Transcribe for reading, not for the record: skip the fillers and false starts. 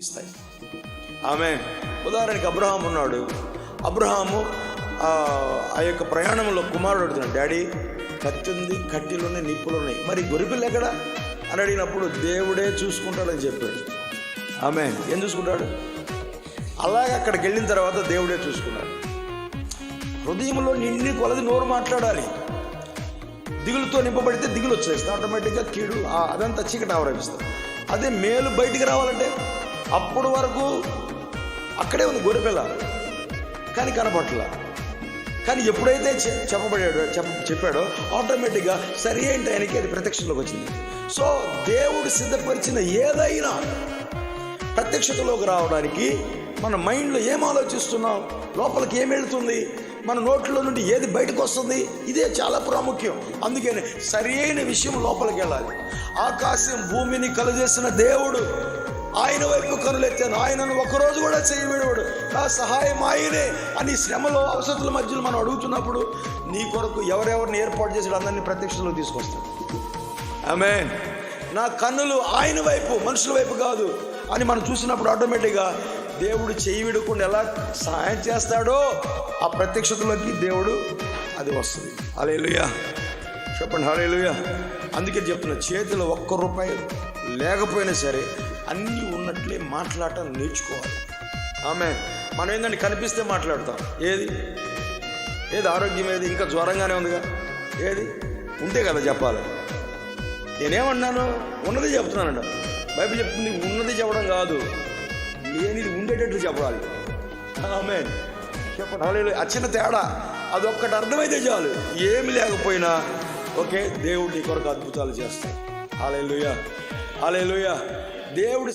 ఇస్తాయి. ఆమె ఉదాహరణకి అబ్రహాం ఉన్నాడు. అబ్రహాము ఆ యొక్క ప్రయాణంలో కుమారుడు అడుగుతున్నాడు, డాడీ కత్తి ఉంది, కట్టెలు ఉన్నాయి, నిప్పులు ఉన్నాయి, మరి గొరిపిల్లు ఎక్కడ అని అడిగినప్పుడు దేవుడే చూసుకుంటాడని చెప్పాడు. ఆమె ఏం చూసుకుంటాడు? అలాగే అక్కడికి వెళ్ళిన తర్వాత దేవుడే చూసుకున్నాడు. హృదయంలో నిండి కొలది నోరు మాట్లాడాలి. దిగులుతో నింపబడితే దిగులు వచ్చేస్తుంది, ఆటోమేటిక్గా కీడు అదంతా చీకటి ఆవరిస్తుంది. అదే మేలు బయటికి రావాలంటే అప్పటి వరకు అక్కడే ఉంది గొర్రెపిల్ల, కానీ కనపట్ల. కానీ ఎప్పుడైతే చెప్పాడో ఆటోమేటిక్గా సరి అయిన టైంకి అది ప్రత్యక్షతలోకి వచ్చింది. సో దేవుడు సిద్ధపరిచిన ఏదైనా ప్రత్యక్షతలోకి రావడానికి మన మైండ్లో ఏం ఆలోచిస్తున్నాం, లోపలికి ఏం వెళుతుంది, మన నోట్లో నుండి ఏది బయటకు వస్తుంది, ఇదే చాలా ప్రాముఖ్యం. అందుకని సరి అయిన విషయం లోపలికి వెళ్ళాలి. ఆకాశం భూమిని కలుగజేసిన దేవుడు, ఆయన వైపు కనులెత్తాను, ఆయనను ఒకరోజు కూడా చేయబడేవాడు, నా సహాయం ఆయనే అని శ్రమలో అవసరాల మధ్యలో మనం అడుగుతున్నప్పుడు నీ కొరకు ఎవరెవరిని ఏర్పాటు చేసాడు అందరినీ ప్రత్యక్షంలో తీసుకొస్తాడు. ఆమేన్. నా కన్నులు ఆయన వైపు, మనుషుల వైపు కాదు అని మనం చూసినప్పుడు ఆటోమేటిక్గా దేవుడు చేయి విడకుండా ఎలా సహాయం చేస్తాడో ఆ ప్రత్యక్షతలోకి దేవుడు అది వస్తుంది. హల్లెలూయా చెప్పండి, హల్లెలూయా. అందుకే చెప్తున్నా, చేతిలో ₹1 లేకపోయినా సరే అన్నీ ఉన్నట్లే మాట్లాడటం నేర్చుకోవాలి. ఆమె మనం ఏంటంటే కనిపిస్తే మాట్లాడతాం, ఏది ఆరోగ్యం ఏది, ఇంకా జ్వరంగానే ఉందిగా, ఏది ఉంటే కదా చెప్పాలి. నేనేమన్నాను, ఉన్నది చెప్తున్నానంట. బైబిల్ చెప్తుంది ఉన్నది చెప్పడం కాదు, లేనిది ఉండేటట్లు చెప్పాలి. ఆమేన్ చెప్పండి, హల్లెలూయా. ఆ చిన్న తేడా అదొక్కటి అర్థమైతే చాలు, ఏమి లేకపోయినా ఓకే, దేవుడి కొరకు అద్భుతాలు చేస్తాడు. హల్లెలూయా, హల్లెలూయా. దేవుడు